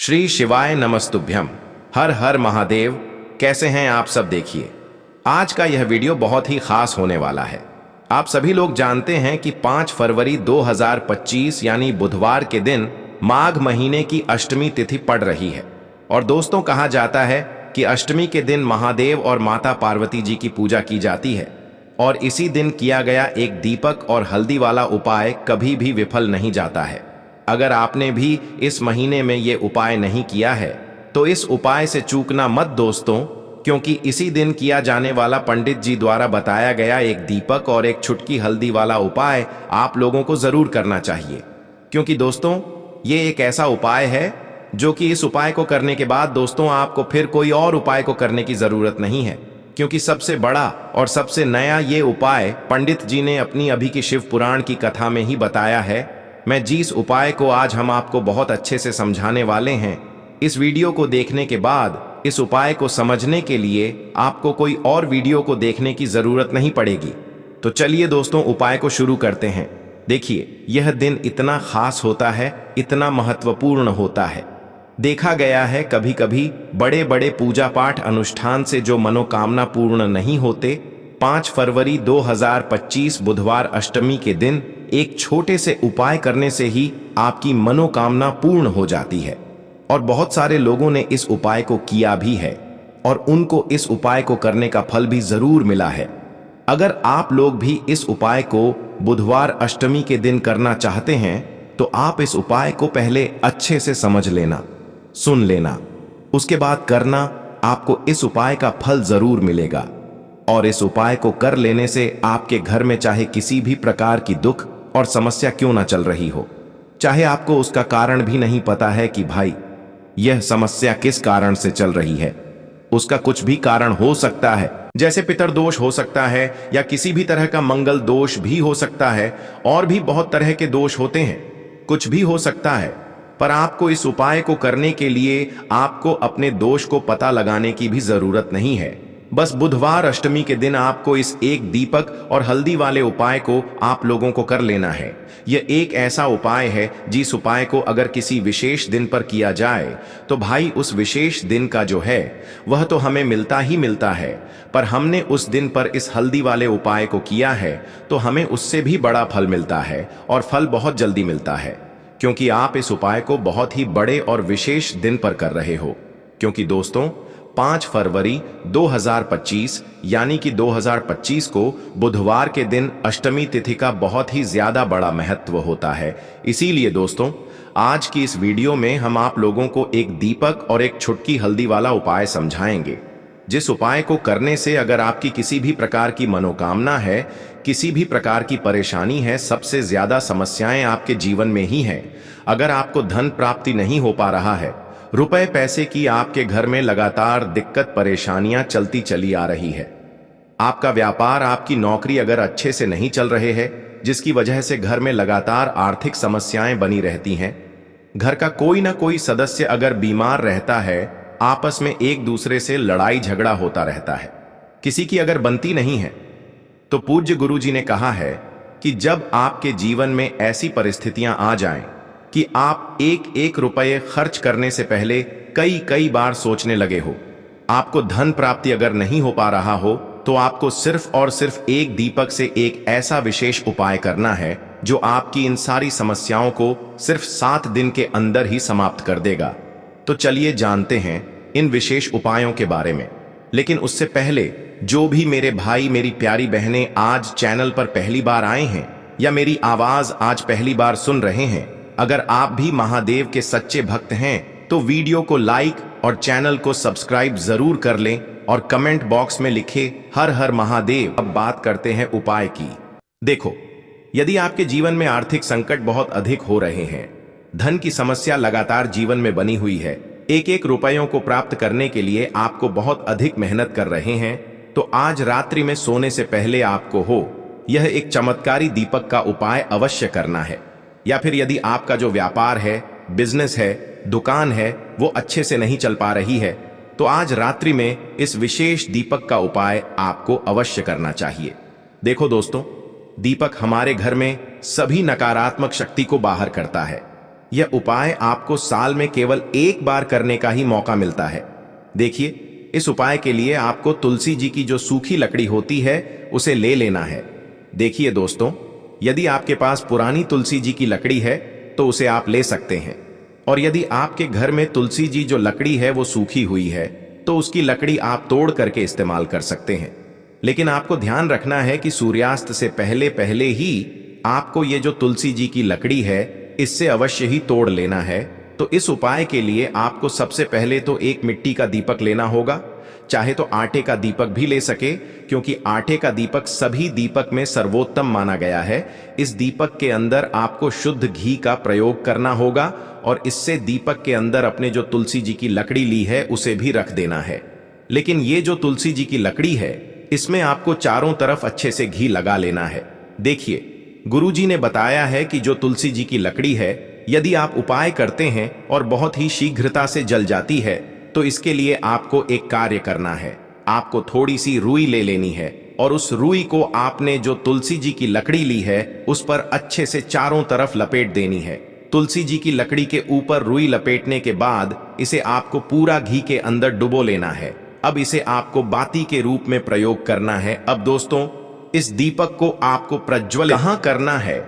श्री शिवाय नमस्तुभ्यम। हर हर महादेव। कैसे हैं आप सब? देखिए, आज का यह वीडियो बहुत ही खास होने वाला है। आप सभी लोग जानते हैं कि 5 फरवरी 2025 यानी बुधवार के दिन माघ महीने की अष्टमी तिथि पड़ रही है। और दोस्तों, कहा जाता है कि अष्टमी के दिन महादेव और माता पार्वती जी की पूजा की जाती है और इसी दिन किया गया एक दीपक और हल्दी वाला उपाय कभी भी विफल नहीं जाता है। अगर आपने भी इस महीने में ये उपाय नहीं किया है तो इस उपाय से चूकना मत दोस्तों, क्योंकि इसी दिन किया जाने वाला पंडित जी द्वारा बताया गया एक दीपक और एक छुटकी हल्दी वाला उपाय आप लोगों को जरूर करना चाहिए। क्योंकि दोस्तों, ये एक ऐसा उपाय है जो कि इस उपाय को करने के बाद दोस्तों आपको फिर कोई और उपाय को करने की जरूरत नहीं है, क्योंकि सबसे बड़ा और सबसे नया ये उपाय पंडित जी ने अपनी अभी की शिव पुराण की कथा में ही बताया है। मैं जिस उपाय को आज हम आपको बहुत अच्छे से समझाने वाले हैं, इस वीडियो को देखने के बाद इस उपाय को समझने के लिए आपको कोई और वीडियो को देखने की जरूरत नहीं पड़ेगी। तो चलिए दोस्तों, उपाय को शुरू करते हैं। देखिए, यह दिन इतना खास होता है, इतना महत्वपूर्ण होता है। देखा गया है कभी कभी बड़े बड़े पूजा पाठ अनुष्ठान से जो मनोकामना पूर्ण नहीं होते, 5 फरवरी 2025 बुधवार अष्टमी के दिन एक छोटे से उपाय करने से ही आपकी मनोकामना पूर्ण हो जाती है। और बहुत सारे लोगों ने इस उपाय को किया भी है और उनको इस उपाय को करने का फल भी जरूर मिला है। अगर आप लोग भी इस उपाय को बुधवार अष्टमी के दिन करना चाहते हैं तो आप इस उपाय को पहले अच्छे से समझ लेना, सुन लेना, उसके बाद करना। आपको इस उपाय का फल जरूर मिलेगा। और इस उपाय को कर लेने से आपके घर में चाहे किसी भी प्रकार की दुख और समस्या क्यों ना चल रही हो, चाहे आपको उसका कारण भी नहीं पता है कि भाई यह समस्या किस कारण से चल रही है, उसका कुछ भी कारण हो सकता है। जैसे पितरदोष हो सकता है या किसी भी तरह का मंगल दोष भी हो सकता है, और भी बहुत तरह के दोष होते हैं, कुछ भी हो सकता है। पर आपको इस उपाय को करने के लिए आपको अपने दोष को पता लगाने की भी जरूरत नहीं है। बस बुधवार अष्टमी के दिन आपको इस एक दीपक और हल्दी वाले उपाय को आप लोगों को कर लेना है। यह एक ऐसा उपाय है जिस उपाय को अगर किसी विशेष दिन पर किया जाए तो भाई उस विशेष दिन का जो है वह तो हमें मिलता ही मिलता है, पर हमने उस दिन पर इस हल्दी वाले उपाय को किया है तो हमें उससे भी बड़ा फल मिलता है और फल बहुत जल्दी मिलता है, क्योंकि आप इस उपाय को बहुत ही बड़े और विशेष दिन पर कर रहे हो। क्योंकि दोस्तों, 5 फरवरी 2025 यानी कि 2025 को बुधवार के दिन अष्टमी तिथि का बहुत ही ज्यादा बड़ा महत्व होता है। इसीलिए दोस्तों, आज की इस वीडियो में हम आप लोगों को एक दीपक और एक छुटकी हल्दी वाला उपाय समझाएंगे, जिस उपाय को करने से अगर आपकी किसी भी प्रकार की मनोकामना है, किसी भी प्रकार की परेशानी है, सबसे ज्यादा समस्याएं आपके जीवन में ही हैं। अगर आपको धन प्राप्ति नहीं हो पा रहा है, रुपए पैसे की आपके घर में लगातार दिक्कत परेशानियां चलती चली आ रही है, आपका व्यापार आपकी नौकरी अगर अच्छे से नहीं चल रहे हैं, जिसकी वजह से घर में लगातार आर्थिक समस्याएं बनी रहती हैं, घर का कोई ना कोई सदस्य अगर बीमार रहता है, आपस में एक दूसरे से लड़ाई झगड़ा होता रहता है, किसी की अगर बनती नहीं है, तो पूज्य गुरु जी ने कहा है कि जब आपके जीवन में ऐसी परिस्थितियां आ जाएं कि आप एक एक रुपये खर्च करने से पहले कई कई बार सोचने लगे हो, आपको धन प्राप्ति अगर नहीं हो पा रहा हो, तो आपको सिर्फ और सिर्फ एक दीपक से एक ऐसा विशेष उपाय करना है जो आपकी इन सारी समस्याओं को सिर्फ 7 दिन के अंदर ही समाप्त कर देगा। तो चलिए जानते हैं इन विशेष उपायों के बारे में। लेकिन उससे पहले जो भी मेरे भाई मेरी प्यारी बहनें आज चैनल पर पहली बार आए हैं या मेरी आवाज आज पहली बार सुन रहे हैं, अगर आप भी महादेव के सच्चे भक्त हैं तो वीडियो को लाइक और चैनल को सब्सक्राइब जरूर कर लें और कमेंट बॉक्स में लिखे हर हर महादेव। अब बात करते हैं उपाय की। देखो, यदि आपके जीवन में आर्थिक संकट बहुत अधिक हो रहे हैं, धन की समस्या लगातार जीवन में बनी हुई है, एक एक रुपयों को प्राप्त करने के लिए आपको बहुत अधिक मेहनत कर रहे हैं, तो आज रात्रि में सोने से पहले आपको हो यह एक चमत्कारी दीपक का उपाय अवश्य करना है। या फिर यदि आपका जो व्यापार है, बिजनेस है, दुकान है, वो अच्छे से नहीं चल पा रही है, तो आज रात्रि में इस विशेष दीपक का उपाय आपको अवश्य करना चाहिए। देखो दोस्तों, दीपक हमारे घर में सभी नकारात्मक शक्ति को बाहर करता है। यह उपाय आपको साल में केवल एक बार करने का ही मौका मिलता है। देखिए, इस उपाय के लिए आपको तुलसी जी की जो सूखी लकड़ी होती है उसे ले लेना है। देखिए दोस्तों, यदि आपके पास पुरानी तुलसी जी की लकड़ी है तो उसे आप ले सकते हैं, और यदि आपके घर में तुलसी जी जो लकड़ी है वो सूखी हुई है तो उसकी लकड़ी आप तोड़ करके इस्तेमाल कर सकते हैं। लेकिन आपको ध्यान रखना है कि सूर्यास्त से पहले पहले ही आपको ये जो तुलसी जी की लकड़ी है इससे अवश्य ही तोड़ लेना है। तो इस उपाय के लिए आपको सबसे पहले तो एक मिट्टी का दीपक लेना होगा, चाहे तो आटे का दीपक भी ले सके, क्योंकि आटे का दीपक सभी दीपक में सर्वोत्तम माना गया है। इस दीपक के अंदर आपको शुद्ध घी का प्रयोग करना होगा और इससे दीपक के अंदर अपने जो तुलसी जी की लकड़ी ली है उसे भी रख देना है। लेकिन ये जो तुलसी जी की लकड़ी है इसमें आपको चारों तरफ अच्छे से घी लगा लेना है। देखिए, गुरुजी ने बताया है कि जो तुलसी जी की लकड़ी है यदि आप उपाय करते हैं और बहुत ही शीघ्रता से जल जाती है तो इसके लिए आपको एक कार्य करना है। आपको थोड़ी सी रुई ले लेनी है और उस रुई को आपने जो तुलसी जी की लकड़ी ली है उस पर अच्छे से चारों तरफ लपेट देनी है। तुलसी जी की लकड़ी के ऊपर रुई लपेटने के बाद इसे आपको पूरा घी के अंदर डुबो लेना है। अब इसे आपको बाती के रूप में प्रयोग करना है। अब दोस्तों, इस दीपक को आपको प्रज्वलित कहाँ करना है?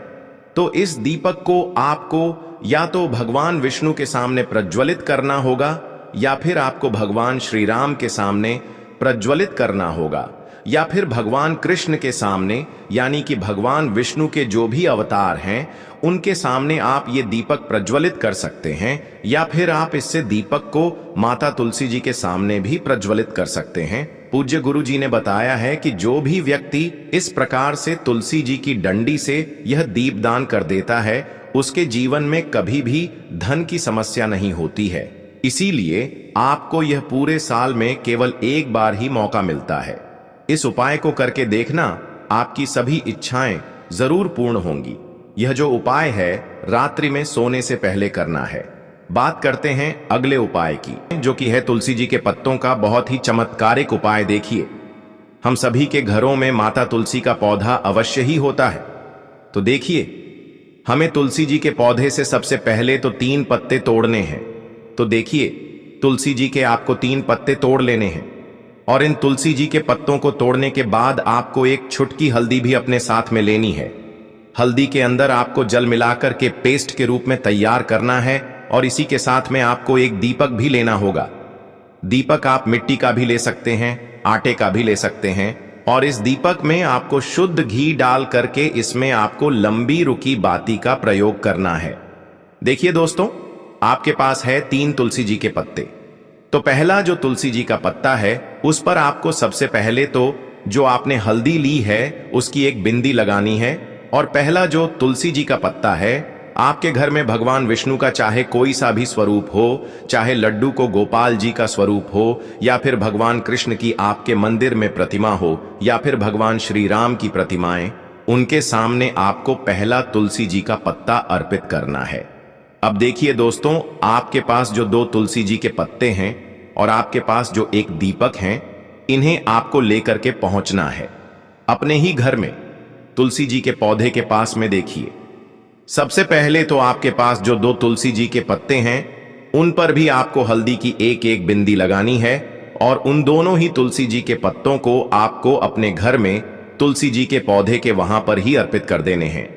तो इस दीपक को आपको या तो भगवान विष्णु के सामने प्रज्वलित करना होगा, या फिर आपको भगवान श्री राम के सामने प्रज्वलित करना होगा, या फिर भगवान कृष्ण के सामने, यानी कि भगवान विष्णु के जो भी अवतार हैं उनके सामने आप ये दीपक प्रज्वलित कर सकते हैं, या फिर आप इससे दीपक को माता तुलसी जी के सामने भी प्रज्वलित कर सकते हैं। पूज्य गुरु जी ने बताया है कि जो भी व्यक्ति इस प्रकार से तुलसी जी की डंडी से यह दीपदान कर देता है उसके जीवन में कभी भी धन की समस्या नहीं होती है। इसीलिए आपको यह पूरे साल में केवल एक बार ही मौका मिलता है। इस उपाय को करके देखना, आपकी सभी इच्छाएं जरूर पूर्ण होंगी। यह जो उपाय है रात्रि में सोने से पहले करना है। बात करते हैं अगले उपाय की, जो कि है तुलसी जी के पत्तों का बहुत ही चमत्कारिक उपाय। देखिए, हम सभी के घरों में माता तुलसी का पौधा अवश्य ही होता है। तो देखिए, हमें तुलसी जी के पौधे से सबसे पहले तो 3 पत्ते तोड़ने हैं। तो देखिए, तुलसी जी के आपको 3 पत्ते तोड़ लेने हैं, और इन तुलसी जी के पत्तों को तोड़ने के बाद आपको एक छुटकी हल्दी भी अपने साथ में लेनी है। हल्दी के अंदर आपको जल मिलाकर के पेस्ट के रूप में तैयार करना है, और इसी के साथ में आपको एक दीपक भी लेना होगा। दीपक आप मिट्टी का भी ले सकते हैं, आटे का भी ले सकते हैं, और इस दीपक में आपको शुद्ध घी डाल करके इसमें आपको लंबी रुकी बाती का प्रयोग करना है। देखिए दोस्तों, आपके पास है 3 तुलसी जी के पत्ते। तो पहला जो तुलसी जी का पत्ता है उस पर आपको सबसे पहले तो जो आपने हल्दी ली है उसकी एक बिंदी लगानी है, और पहला जो तुलसी जी का पत्ता है, आपके घर में भगवान विष्णु का चाहे कोई सा भी स्वरूप हो, चाहे लड्डू को गोपाल जी का स्वरूप हो, या फिर भगवान कृष्ण की आपके मंदिर में प्रतिमा हो, या फिर भगवान श्री राम की प्रतिमाएं, उनके सामने आपको पहला तुलसी जी का पत्ता अर्पित करना है। अब देखिए दोस्तों, आपके पास जो 2 तुलसी जी के पत्ते हैं और आपके पास जो एक दीपक हैं, इन्हें आपको लेकर के पहुंचना है अपने ही घर में तुलसी जी के पौधे के पास में। देखिए, सबसे पहले तो आपके पास जो 2 तुलसी जी के पत्ते हैं उन पर भी आपको हल्दी की एक एक बिंदी लगानी है, और उन दोनों ही तुलसी जी के पत्तों को आपको अपने घर में तुलसी जी के पौधे के वहां पर ही अर्पित कर देने हैं।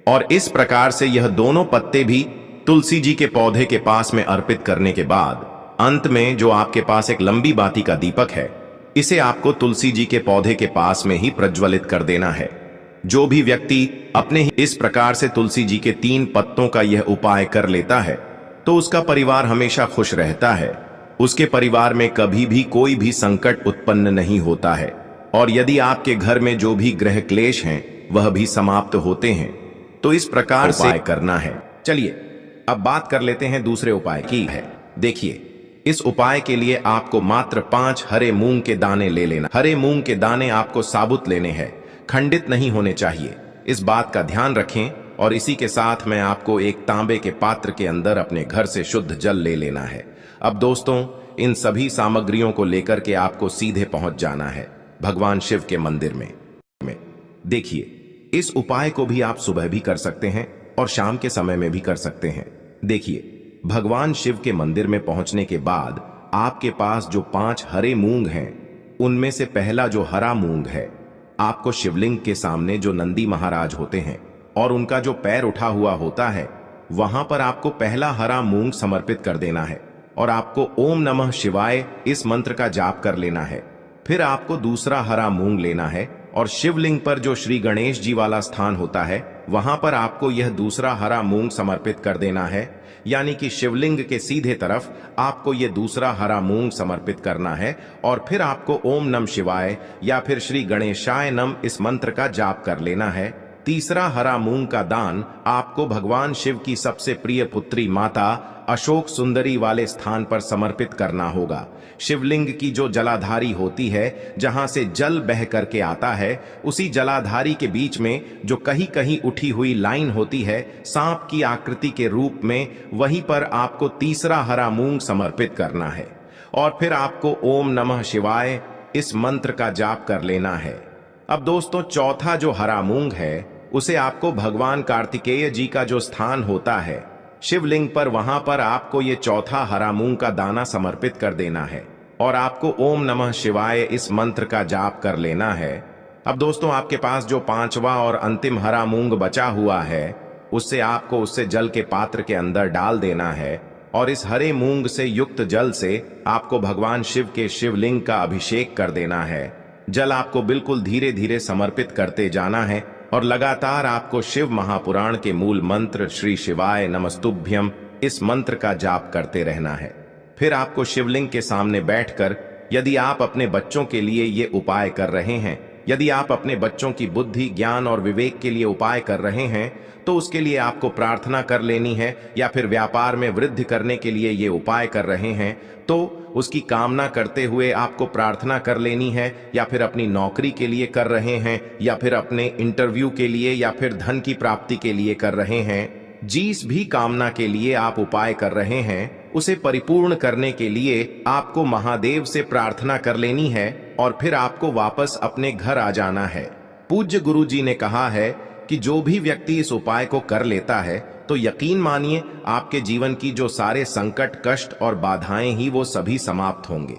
और इस प्रकार से यह दोनों पत्ते भी तुलसी जी के पौधे के पास में अर्पित करने के बाद अंत में जो आपके पास एक लंबी बाती का दीपक है, इसे आपको तुलसी जी के पौधे के पास में ही प्रज्वलित कर देना है। जो भी व्यक्ति अपने ही इस प्रकार से तुलसी जी के 3 पत्तों का यह उपाय कर लेता है तो उसका परिवार हमेशा खुश रहता है। उसके परिवार में कभी भी कोई भी संकट उत्पन्न नहीं होता है, और यदि आपके घर में जो भी ग्रह क्लेश हैं वह भी समाप्त होते हैं। तो इस प्रकार से करना है। चलिए अब बात कर लेते हैं दूसरे उपाय की है। देखिए, इस उपाय के लिए आपको मात्र 5 हरे मूंग के दाने ले लेना। हरे मूंग के दाने आपको साबुत लेने हैं, खंडित नहीं होने चाहिए। इस बात का ध्यान रखें। और इसी के साथ में आपको एक तांबे के पात्र के अंदर अपने घर से शुद्ध जल ले लेना है। अब दोस्तों, इन सभी सामग्रियों को लेकर के आपको सीधे पहुंच जाना है भगवान शिव के मंदिर में। देखिए, इस उपाय को भी आप सुबह भी कर सकते हैं और शाम के समय में भी कर सकते हैं। देखिए, भगवान शिव के मंदिर में पहुंचने के बाद आपके पास जो 5 हरे मूंग हैं, उनमें से पहला जो हरा मूंग है, आपको शिवलिंग के सामने जो नंदी महाराज होते हैं और उनका जो पैर उठा हुआ होता है, वहां पर आपको पहला हरा मूंग समर्पित कर देना है और आपको ओम नमः शिवाय इस मंत्र का जाप कर लेना है। फिर आपको दूसरा हरा मूंग लेना है और शिवलिंग पर जो श्री गणेश जी वाला स्थान होता है, वहां पर आपको यह दूसरा हरा मूंग समर्पित कर देना है। यानी कि शिवलिंग के सीधे तरफ आपको यह दूसरा हरा मूंग समर्पित करना है और फिर आपको ओम नमः शिवाय या फिर श्री गणेशाय नम इस मंत्र का जाप कर लेना है। तीसरा हरा मूंग का दान आपको भगवान शिव की सबसे प्रिय पुत्री माता अशोक सुंदरी वाले स्थान पर समर्पित करना होगा। शिवलिंग की जो जलाधारी होती है, जहां से जल बह करके आता है, उसी जलाधारी के बीच में जो कहीं कहीं उठी हुई लाइन होती है सांप की आकृति के रूप में, वहीं पर आपको तीसरा हरा मूंग समर्पित करना है और फिर आपको ओम नमः शिवाय इस मंत्र का जाप कर लेना है। अब दोस्तों, चौथा जो हरा मूंग है, उसे आपको भगवान कार्तिकेय जी का जो स्थान होता है शिवलिंग पर, वहां पर आपको ये चौथा हरा मूंग का दाना समर्पित कर देना है और आपको ओम नमः शिवाय इस मंत्र का जाप कर लेना है। अब दोस्तों, आपके पास जो 5वां और अंतिम हरा मूंग बचा हुआ है, उससे आपको उससे जल के पात्र के अंदर डाल देना है और इस हरे मूंग से युक्त जल से आपको भगवान शिव के शिवलिंग का अभिषेक कर देना है। जल आपको बिल्कुल धीरे धीरे समर्पित करते जाना है और लगातार आपको शिव महापुराण के मूल मंत्र श्री शिवाय नमस्तुभ्यम इस मंत्र का जाप करते रहना है। फिर आपको शिवलिंग के सामने बैठकर, यदि आप अपने बच्चों के लिए ये उपाय कर रहे हैं, यदि आप अपने बच्चों की बुद्धि, ज्ञान और विवेक के लिए उपाय कर रहे हैं, तो उसके लिए आपको प्रार्थना कर लेनी है, या फिर व्यापार में वृद्धि करने के लिए ये उपाय कर रहे हैं तो उसकी कामना करते हुए आपको प्रार्थना कर लेनी है, या फिर अपनी नौकरी के लिए कर रहे हैं, या फिर अपने इंटरव्यू के लिए, या फिर धन की प्राप्ति के लिए कर रहे हैं। जिस भी कामना के लिए आप उपाय कर रहे हैं, उसे परिपूर्ण करने के लिए आपको महादेव से प्रार्थना कर लेनी है और फिर आपको वापस अपने घर आ जाना है। पूज्य गुरु जी ने कहा है कि जो भी व्यक्ति इस उपाय को कर लेता है, तो यकीन मानिए आपके जीवन की जो सारे संकट, कष्ट और बाधाएं ही वो सभी समाप्त होंगे।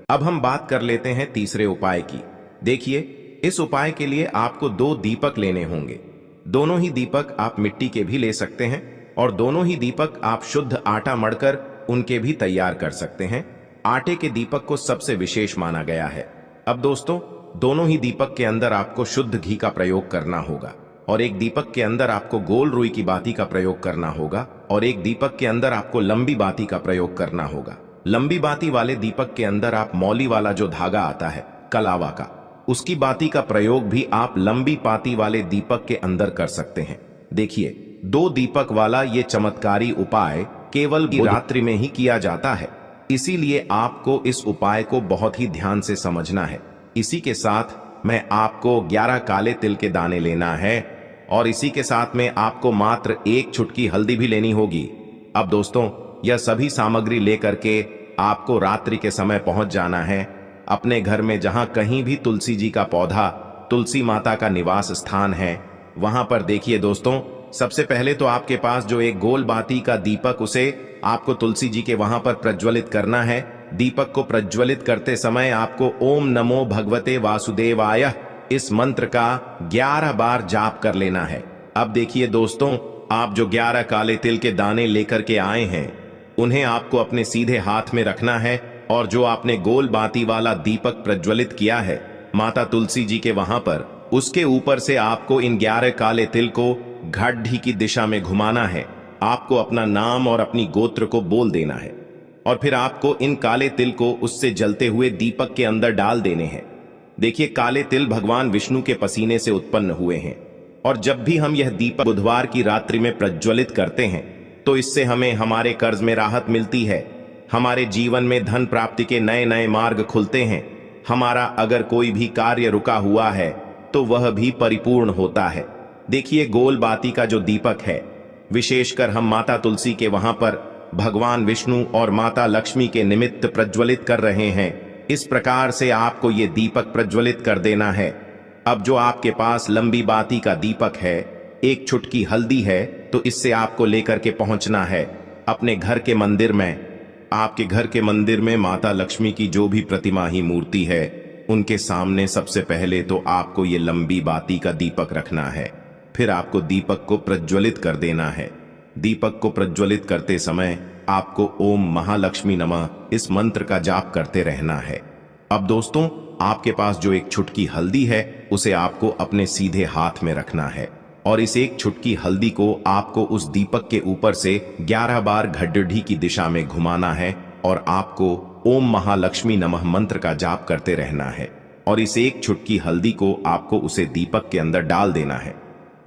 अब हम बात कर लेते हैं तीसरे उपाय की। देखिए, इस उपाय के लिए आपको 2 दीपक लेने होंगे। दोनों ही दीपक आप मिट्टी के भी ले सकते हैं और दोनों ही दीपक आप शुद्ध आटा मढ़कर उनके भी तैयार कर सकते हैं। आटे के दीपक को सबसे विशेष माना गया है। अब दोस्तों, दोनों ही दीपक के अंदर आपको शुद्ध घी का प्रयोग करना होगा और एक दीपक के अंदर आपको गोल रुई की बाती का प्रयोग करना होगा और एक दीपक के अंदर आपको लंबी बाती का प्रयोग करना होगा। लंबी बाती वाले दीपक के अंदर आप मौली वाला जो धागा आता है कलावा का, उसकी बाती का प्रयोग भी आप लंबी बाती वाले दीपक के अंदर कर सकते हैं। देखिए, 2 दीपक वाला ये चमत्कारी उपाय केवल रात्रि में ही किया जाता है, इसीलिए आपको इस उपाय को बहुत ही ध्यान से समझना है। इसी के साथ मैं आपको 11 काले तिल के दाने लेना है और इसी के साथ में आपको मात्र 1 चुटकी हल्दी भी लेनी होगी। अब दोस्तों, यह सभी सामग्री लेकर के आपको रात्रि के समय पहुंच जाना है अपने घर में, जहां कहीं भी तुलसी जी का पौधा, तुलसी माता का निवास स्थान है, वहां पर। देखिए दोस्तों, सबसे पहले तो आपके पास जो एक गोल बाती का दीपक, उसे आपको तुलसी जी के वहां पर प्रज्वलित करना है। दीपक को प्रज्वलित करते समय आपको ओम नमो भगवते वासुदेवाय इस मंत्र का 11 बार जाप कर लेना है। अब देखिए दोस्तों, आप जो 11 काले तिल के दाने लेकर के आए हैं, उन्हें आपको अपने सीधे हाथ में रखना है और जो आपने गोल बाती वाला दीपक प्रज्वलित किया है माता तुलसी जी के वहां पर, उसके ऊपर से आपको इन 11 काले तिल को घाटी की दिशा में घुमाना है। आपको अपना नाम और अपनी गोत्र को बोल देना है और फिर आपको इन काले तिल को उससे जलते हुए दीपक के अंदर डाल देने हैं। देखिए, काले तिल भगवान विष्णु के पसीने से उत्पन्न हुए हैं और जब भी हम यह दीपक बुधवार की रात्रि में प्रज्वलित करते हैं, तो इससे हमें हमारे कर्ज में राहत मिलती है, हमारे जीवन में धन प्राप्ति के नए नए मार्ग खुलते हैं, हमारा अगर कोई भी कार्य रुका हुआ है तो वह भी परिपूर्ण होता है। देखिए, गोल बाती का जो दीपक है, विशेषकर हम माता तुलसी के वहां पर भगवान विष्णु और माता लक्ष्मी के निमित्त प्रज्वलित कर रहे हैं। इस प्रकार से आपको ये दीपक प्रज्वलित कर देना है। अब जो आपके पास लंबी बाती का दीपक है, 1 चुटकी हल्दी है, तो इससे आपको लेकर के पहुंचना है अपने घर के मंदिर में, आपके घर के मंदिर में माता लक्ष्मी की जो भी प्रतिमा ही मूर्ति है, उनके सामने सबसे पहले तो आपको ये लंबी बाती का दीपक रखना है। फिर आपको दीपक को प्रज्वलित कर देना है। दीपक को प्रज्वलित करते समय आपको ओम महालक्ष्मी नमः इस मंत्र का जाप करते रहना है। अब दोस्तों, आपके पास जो एक चुटकी हल्दी है, उसे आपको अपने सीधे हाथ में रखना है और इस एक चुटकी हल्दी को आपको उस दीपक के ऊपर से 11 बार घड्डी की दिशा में घुमाना है और आपको ओम महालक्ष्मी नमः मंत्र का जाप करते रहना है और इस एक चुटकी हल्दी को आपको उसे दीपक के अंदर डाल देना है।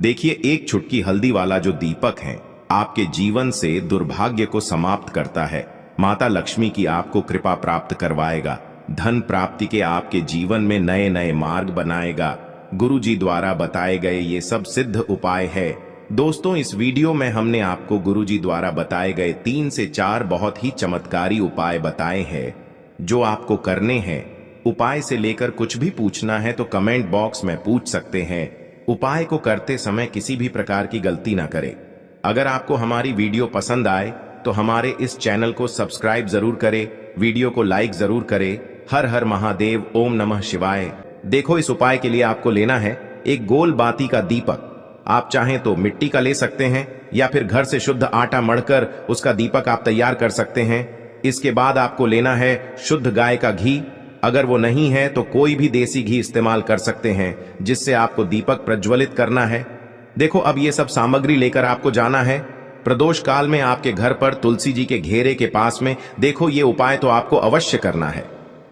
देखिए, एक चुटकी हल्दी वाला जो दीपक है आपके जीवन से दुर्भाग्य को समाप्त करता है, माता लक्ष्मी की आपको कृपा प्राप्त करवाएगा, धन प्राप्ति के आपके जीवन में नए नए मार्ग बनाएगा। गुरुजी द्वारा बताए गए ये सब सिद्ध उपाय है। दोस्तों, इस वीडियो में हमने आपको गुरुजी द्वारा बताए गए 3 से 4 बहुत ही चमत्कारी उपाय बताए हैं जो आपको करने हैं। उपाय से लेकर कुछ भी पूछना है तो कमेंट बॉक्स में पूछ सकते हैं। उपाय को करते समय किसी भी प्रकार की गलती ना करें। अगर आपको हमारी वीडियो पसंद आए तो हमारे इस चैनल को सब्सक्राइब जरूर करें, वीडियो को लाइक जरूर करें। हर हर महादेव, ओम नमः शिवाय। देखो, इस उपाय के लिए आपको लेना है एक गोल बाती का दीपक। आप चाहें तो मिट्टी का ले सकते हैं या फिर घर से शुद्ध आटा मढ़कर उसका दीपक आप तैयार कर सकते हैं। इसके बाद आपको लेना है शुद्ध गाय का घी। अगर वो नहीं है तो कोई भी देसी घी इस्तेमाल कर सकते हैं, जिससे आपको दीपक प्रज्वलित करना है। देखो, अब ये सब सामग्री लेकर आपको जाना है प्रदोष काल में आपके घर पर तुलसी जी के घेरे के पास में। देखो, ये उपाय तो आपको अवश्य करना है।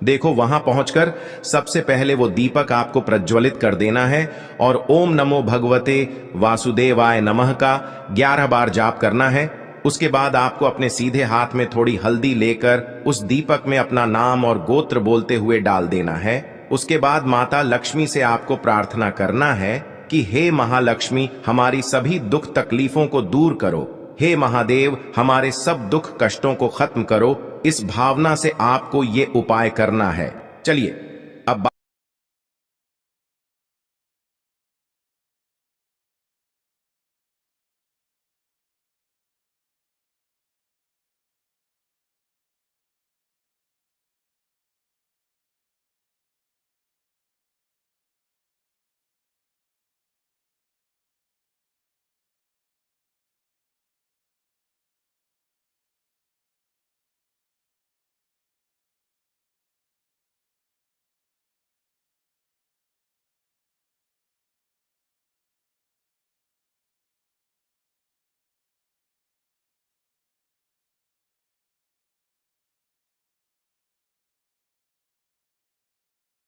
देखो, वहां पहुंचकर सबसे पहले वो दीपक आपको प्रज्वलित कर देना है और ओम नमो भगवते वासुदेवाय नमः का 11 बार जाप करना है। उसके बाद आपको अपने सीधे हाथ में थोड़ी हल्दी लेकर उस दीपक में अपना नाम और गोत्र बोलते हुए डाल देना है। उसके बाद माता लक्ष्मी से आपको प्रार्थना करना है कि हे महालक्ष्मी, हमारी सभी दुख तकलीफों को दूर करो। हे महादेव, हमारे सब दुख कष्टों को खत्म करो। इस भावना से आपको ये उपाय करना है। चलिए